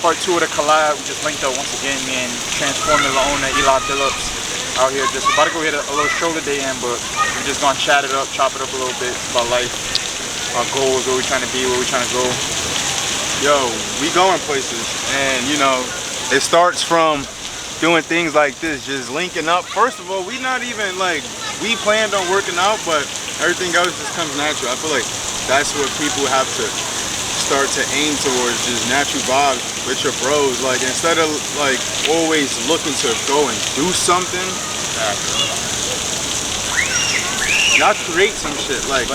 part 2 of the collab. We just linked up once again, me and Transformula owner Eli Phillips out here just about to go hit a little shoulder day in, but we're just gonna chat it up, chop it up a little bit about life, our goals, where we're trying to be, where we're trying to go. Yo, we going places, and you know, it starts from doing things like this, just linking up. First of all, we not even like, we planned on working out, but everything else just comes natural. I feel like that's what people have to start to aim towards, just natural vibes with your bros. Like, instead of like always looking to go and do something, y'all create some shit. Like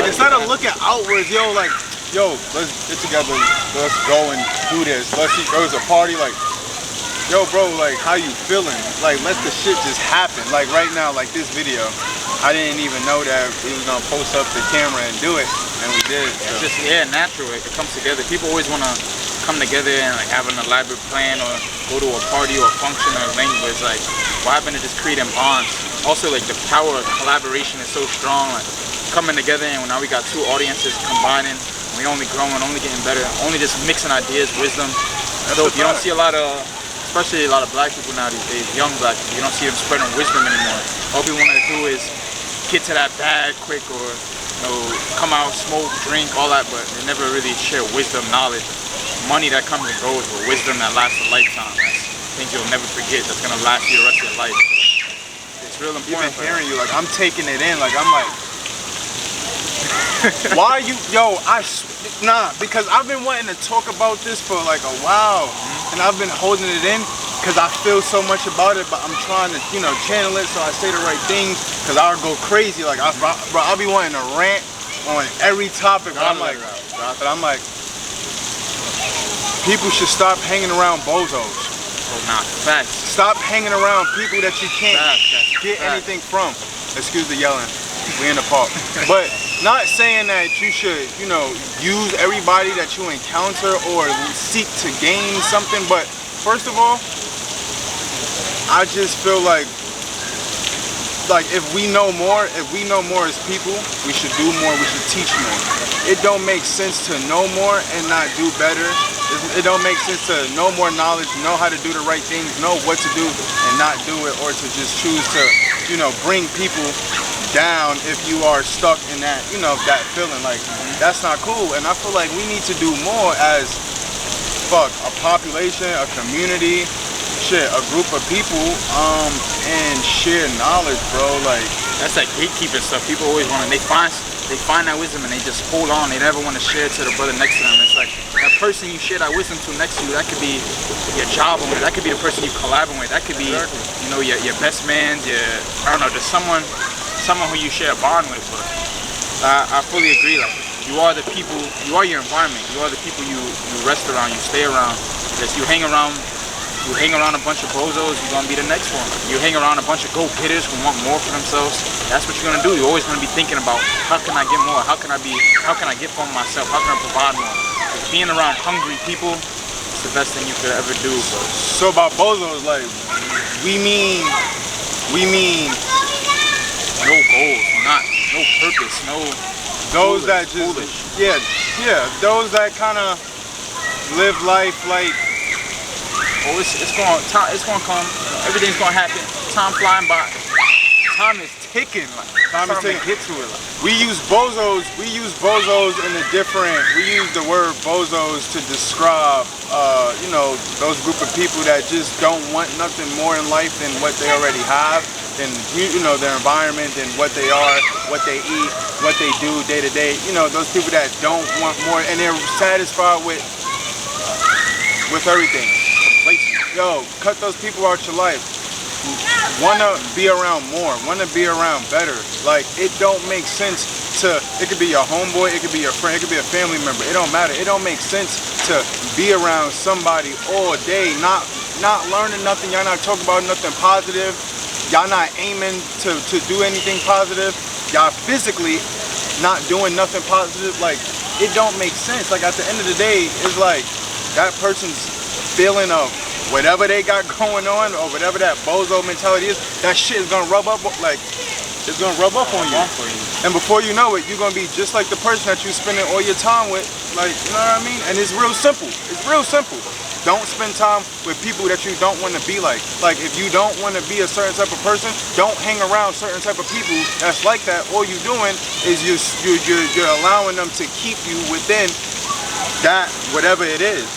instead of looking outwards, yo, let's get together, let's go and do this, let's see, there's a party, like, yo bro, like, how you feeling? Like, let the shit just happen. Like right now, like this video, I didn't even know that we was gonna post up the camera and do it, and we did. So. It's just, yeah, natural, it comes together. People always wanna come together and like have an elaborate plan or go to a party or a function or a thing, but it's like, what happened to just creating bonds? Also, like, the power of collaboration is so strong, like coming together, and now we got 2 audiences combining. We only growing, only getting better, only just mixing ideas, wisdom. So you don't see a lot of, especially a lot of black people now these days, young black people, you don't see them spreading wisdom anymore. All people want to do is get to that bag quick, or you know, come out, smoke, drink, all that, but they never really share wisdom, knowledge, money that comes and goes, but wisdom that lasts a lifetime. That's things you'll never forget, that's gonna last you the rest of your life. It's real important. Even hearing you, like, I'm taking it in, like, I'm like, why are you, yo, nah, because I've been wanting to talk about this for like a while, and I've been holding it in because I feel so much about it, but I'm trying to, you know, channel it so I say the right things, because I'll go crazy. Like, I'll be wanting to rant on every topic, but I'm like, people should stop hanging around bozos. Oh, nah, facts. Stop hanging around people that you can't get anything from. Excuse the yelling. We in the park. But not saying that you should, you know, use everybody that you encounter or seek to gain something, but first of all, I just feel like if we know more as people, we should do more, we should teach more. It don't make sense to know more and not do better. It don't make sense to know more knowledge, know how to do the right things, know what to do and not do it, or to just choose to, you know, bring people down if you are stuck in that, you know, that feeling. Like, that's not cool. And I feel like we need to do more as a population, a community, shit, a group of people, and share knowledge, bro. Like, that's that gatekeeping stuff. People always want to, they find that wisdom and they just hold on. They never want to share it to the brother next to them. It's like, that person you share that wisdom to next to you, that could be your job owner, that could be the person you collabing with, that could be, you know, your best man, I don't know, just someone who you share a bond with. But I fully agree. Like, you are the people, you are your environment, you are the people you rest around, you stay around. Because you hang around a bunch of bozos, you're gonna be the next one. You hang around a bunch of go-getters who want more for themselves, that's what you're gonna do. You're always gonna be thinking about, how can I get more? How can I get for myself? How can I provide more? Because being around hungry people, it's the best thing you could ever do. But so about bozos, like, we mean no goals, no purpose, those that just foolish. Those that kind of live life like, oh, it's gonna come, everything's gonna happen, time flying by, time is ticking, like, time is ticking. Get to it, like. We use bozos in a different, we use the word bozos to describe, you know, those group of people that just don't want nothing more in life than what they already have, than, you know, their environment, than what they are, what they eat, what they do day to day. You know, those people that don't want more and they're satisfied with everything. Yo, cut those people out your life. Wanna be around more, wanna be around better. Like, it don't make sense to, it could be your homeboy, it could be your friend, it could be a family member, it don't matter. It don't make sense to be around somebody all day, not learning nothing, y'all not talking about nothing positive, y'all not aiming to do anything positive, y'all physically not doing nothing positive. Like, it don't make sense. Like, at the end of the day, it's like that person's feeling of whatever they got going on, or whatever that bozo mentality is, that shit is gonna rub up. Like, it's gonna rub off on you. And before you know it, you're gonna be just like the person that you're spending all your time with. Like, you know what I mean? And it's real simple. It's real simple. Don't spend time with people that you don't want to be like. Like, if you don't want to be a certain type of person, don't hang around certain type of people that's like that. All you're doing is you're allowing them to keep you within that, whatever it is.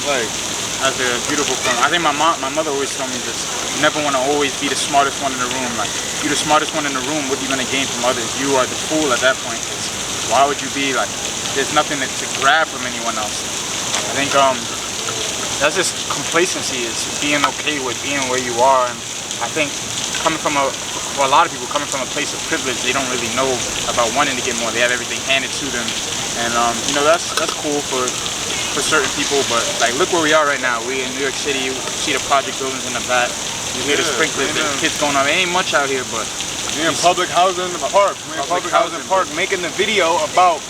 Like, that's a beautiful point. I think my mother always told me this: you never want to always be the smartest one in the room. Like, you're the smartest one in the room. What are you gonna gain from others? You are the fool at that point. Why would you be like? There's nothing to grab from anyone else. I think that's just complacency, is being okay with being where you are. And I think coming from for a lot of people, coming from a place of privilege, they don't really know about wanting to get more. They have everything handed to them, and you know, that's cool for certain people. But like, look where we are right now. We in New York City. You see the project buildings in the back. You hear the sprinklers, the kids going on. It ain't much out here, but we're in public housing in the park. We're in public housing park, making the video about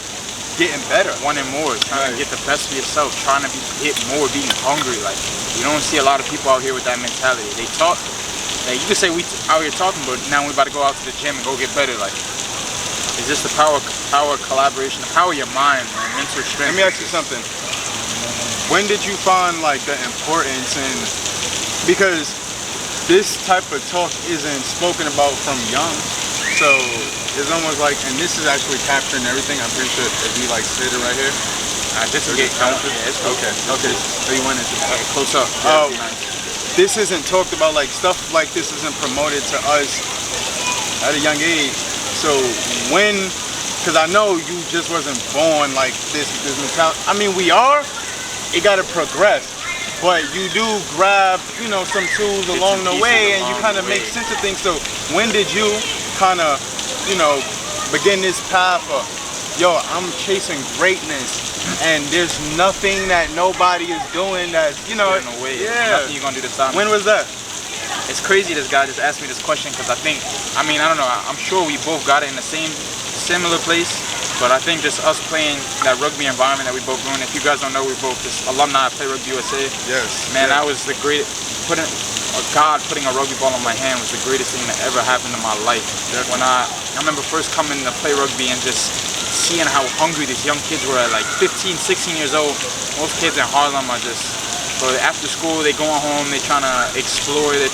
getting better, wanting more, trying to get the best for yourself, trying to get more, being hungry. Like, you don't see a lot of people out here with that mentality. They talk, like, you could say we out here talking, but now we're about to go out to the gym and go get better. Like, it's just the power of collaboration, the power of your mind, man, mental strength. Let me ask you something. When did you find like the importance in, because this type of talk isn't spoken about from young, so it's almost like, and this is actually capturing everything. I'm pretty sure if you like sit it right here. This will get captured. Yeah, it's okay. So you want it to close up. Oh, this isn't talked about. Like, stuff like this isn't promoted to us at a young age. So when, because I know you just wasn't born like this mentality. I mean, we are. It got to progress. But you do grab, you know, some tools along the way, and you kind of make sense of things. So when did you kind of, you know, begin this path of, yo, I'm chasing greatness, and there's nothing that nobody is doing that, you know, nothing you're gonna do to stop me. When was that? It's crazy this guy just asked me this question, because I don't know, I'm sure we both got it in the similar place, but I think just us playing that rugby environment that we both grew in. If you guys don't know, we both just alumni of Play Rugby USA. Yes. Man, that was the great, God putting a rugby ball in my hand was the greatest thing that ever happened in my life. When I remember first coming to play rugby and just seeing how hungry these young kids were at like 15, 16 years old. Most kids in Harlem are just, bro, after school, they going home, they're trying to explore, they're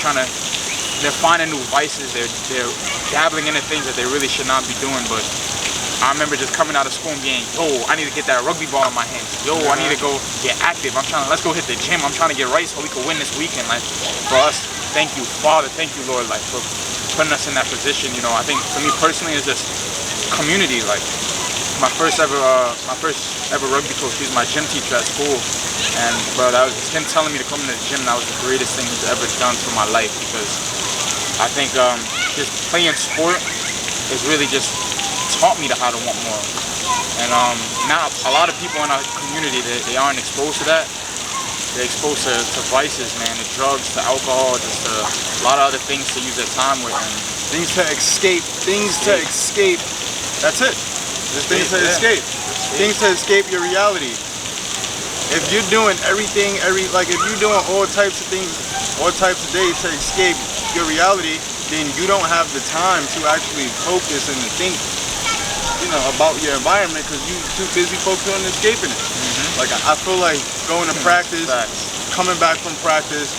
finding new vices, they're dabbling into things that they really should not be doing. But I remember just coming out of school and being, yo, I need to get that rugby ball in my hands. Yo, I need to go get active. Let's go hit the gym. I'm trying to get right so we can win this weekend. Like, for us, thank you, Father, thank you, Lord, like, for putting us in that position. You know, I think for me personally, it's just community. Like, my first ever rugby coach, he was my gym teacher at school. And, bro, that was just him telling me to come to the gym. That was the greatest thing he's ever done for my life, because I think just playing sport is really just taught me how to want more. And now a lot of people in our community, they aren't exposed to that. They're exposed to vices, man, to drugs, to alcohol, just to a lot of other things to use their time with. And things to escape. That's it. Just things to escape. Things to escape your reality. If you're doing everything, if you're doing all types of things, all types of days to escape your reality, then you don't have the time to actually focus and to think, you know, about your environment, because you're too busy focusing on escaping it. Like, I feel like going to practice, coming back from practice,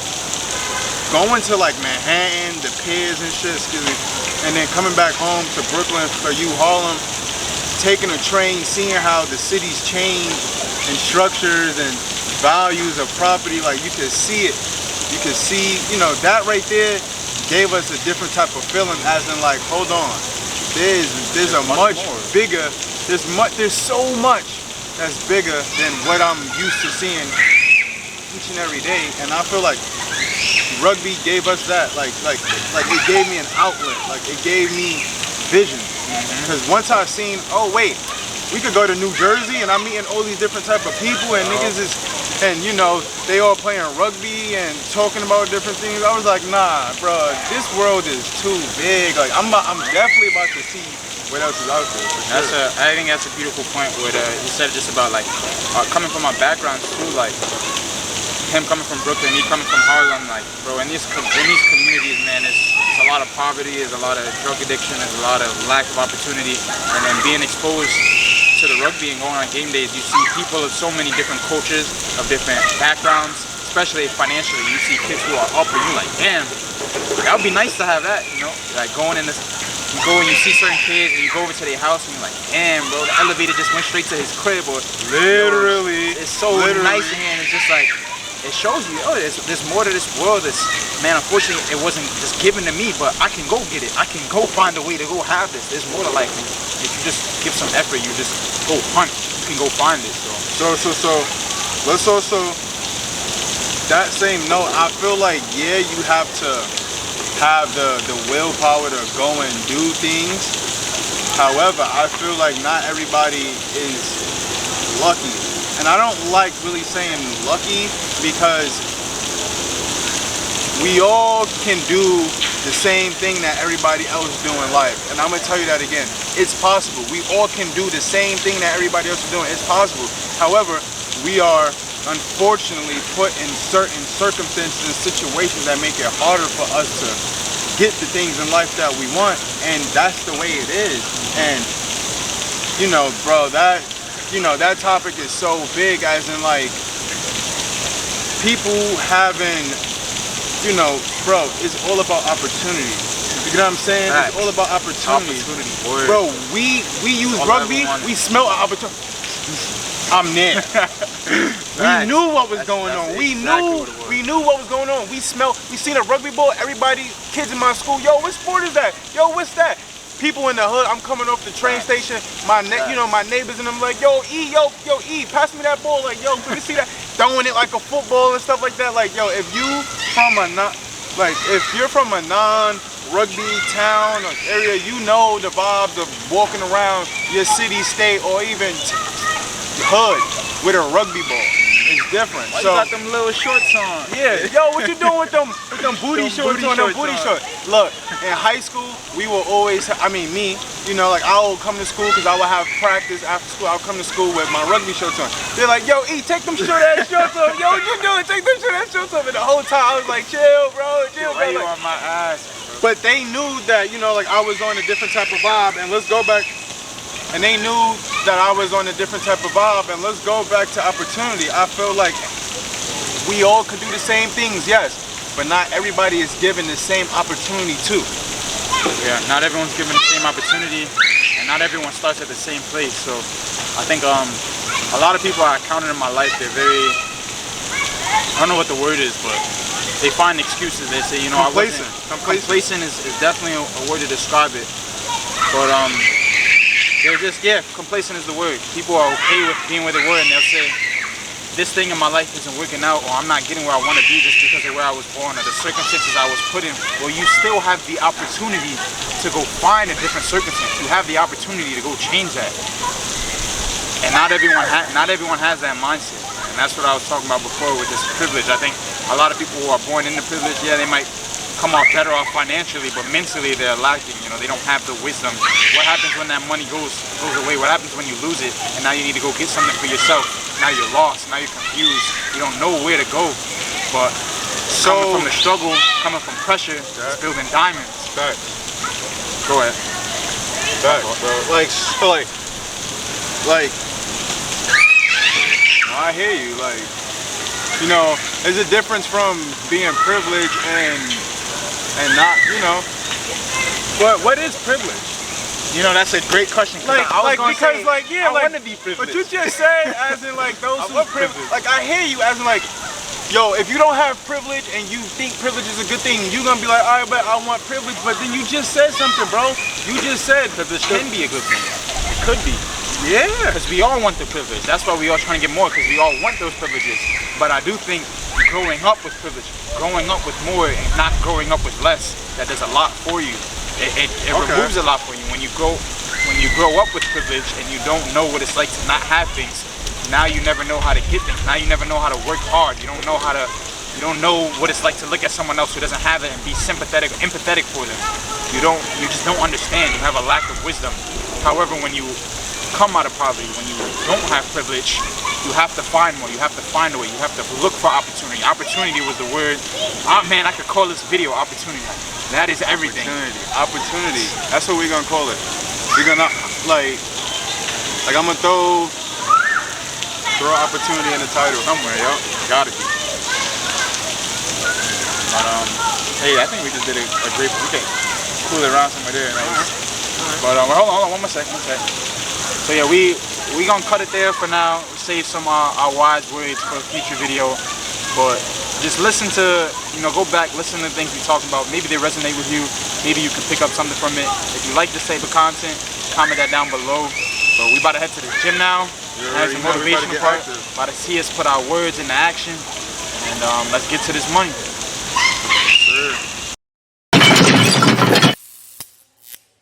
going to like Manhattan, the piers and shit, and then coming back home to Brooklyn, for you, Harlem, taking a train, seeing how the city's changed and structures and values of property. Like, you can see it. You can see, you know, that right there gave us a different type of feeling, as in like, hold on, there's a much bigger, there's so much that's bigger than what I'm used to seeing each and every day. And I feel like rugby gave us that, like it gave me an outlet, like it gave me vision. Because once I seen, oh wait, we could go to New Jersey and I'm meeting all these different type of people, and niggas is, and you know, they all playing rugby and talking about different things. I was like, nah, bro, this world is too big. Like, I'm definitely about to see what else is out there. I think that's a beautiful point. Where he said just about like coming from our backgrounds too, like him coming from Brooklyn, me coming from Harlem. Like, bro, in these communities, man, it's It's a lot of poverty, there's a lot of drug addiction, there's a lot of lack of opportunity. And then being exposed to the rugby and going on game days, you see people of so many different cultures, of different backgrounds, especially financially. You see kids who are up and you're like, damn, that would be nice to have that, you know? Like going in this, you go and you see certain kids and you go over to their house and you're like, damn, bro, the elevator just went straight to his crib. Or, Literally. it's so nice in here, and it's just like, it shows you, oh, there's more to this world. Man, unfortunately, it wasn't just given to me, but I can go get it. I can go find a way to go have this. There's more to life. If you just give some effort, you just go hunt, you can go find it. So let's also, that same note, I feel like, yeah, you have to have the willpower to go and do things. However, I feel like not everybody is lucky. And I don't like really saying lucky, because we all can do the same thing that everybody else do in life. And I'm gonna tell you that again. It's possible. We all can do the same thing that everybody else is doing. It's possible. However, we are unfortunately put in certain circumstances and situations that make it harder for us to get the things in life that we want. And that's the way it is. And you know, bro, that topic is so big, as in like people having, you know, bro, it's all about opportunity. You know what I'm saying? Right. It's all about opportunity. Word. Bro, we use rugby, we smell opportunity. I'm there. We knew what was going on. We knew what was going on. We seen a rugby ball, everybody, kids in my school, yo, what sport is that? Yo, what's that? People in the hood, I'm coming off the train station, my neighbors, and I'm like, yo, E, pass me that ball, like, yo, let me see that, throwing it like a football and stuff like that. Like, yo, if you're from a non-rugby town or area, you know the vibes of walking around your city, state, or even hood with a rugby ball. It's different. Why so you got them little shorts on? yeah, yo, what you doing with them booty shorts on? Them booty shorts. Look, in high school, we will always, me, you know, like I will come to school because I would have practice after school. I'll come to school with my rugby shorts on. They're like, yo, E, take them short ass shorts off. Yo, what you doing? Take them short ass shorts off. And the whole time I was like, chill, bro, chill, bro. Why you Like, on my ass? but they knew that, you know, like I was on a different type of vibe, and let's go back. And they knew that I was on a different type of vibe, and let's go back to opportunity. I feel like we all could do the same things, yes, but not everybody is given the same opportunity too. Yeah, not everyone's given the same opportunity, and not everyone starts at the same place. So I think a lot of people I encountered in my life, they're very, I don't know what the word is, but they find excuses. They say, you know, Complacent. Complacent is definitely a word to describe it. But they're just, complacent is the word. People are okay with being where they were, and they'll say, this thing in my life isn't working out, or I'm not getting where I want to be just because of where I was born or the circumstances I was put in. Well, you still have the opportunity to go find a different circumstance. You have the opportunity to go change that. And not everyone has that mindset. And that's what I was talking about before with this privilege. I think a lot of people who are born into privilege, yeah, they might come out better off financially, but mentally they're lacking. You know, they don't have the wisdom. What happens when that money goes away? What happens when you lose it and now you need to go get something for yourself? Now you're lost, now you're confused, you don't know where to go. But coming from the struggle, coming from pressure, it's building diamonds. Facts. Go ahead. Facts, bro. Like, I hear you. Like, you know, there's a difference from being privileged and not, you know. But what is privilege? You know, that's a great question. I want to be privileged. But you just said, as in like those who privilege. Like I hear you, as in like, yo, if you don't have privilege and you think privilege is a good thing, you're gonna be like, all right, but I want privilege. But then you just said something, bro. You just said privilege can be a good thing. It could be. Yeah. Because we all want the privilege. That's why we all trying to get more, because we all want those privileges. But I do think growing up with privilege, growing up with more and not growing up with less, that does a lot for you. It removes a lot for you. When you grow up with privilege and you don't know what it's like to not have things, now you never know how to get things. Now you never know how to work hard. You don't know what it's like to look at someone else who doesn't have it and be sympathetic or empathetic for them. You just don't understand. You have a lack of wisdom. However, when you come out of poverty, when you don't have privilege, You have to find more. You have to find a way. You have to look for opportunity. Opportunity was the word. Man, I could call this video opportunity. That is everything. Opportunity. That's what we're gonna call it. We're gonna like I'm gonna throw opportunity in the title Somewhere, yo. Gotta be. But hey, I think we just did a great. We can cool it around somewhere there. But hold on, one more second. So yeah, we gonna cut it there for now. Save some our wise words for a future video. But just listen to, go back, listen to the things we talked about. Maybe they resonate with you. Maybe you can pick up something from it. If you like this type of content, comment that down below. So we about to head to the gym now. That's the motivational part. About to see us put our words into action. And let's get to this money.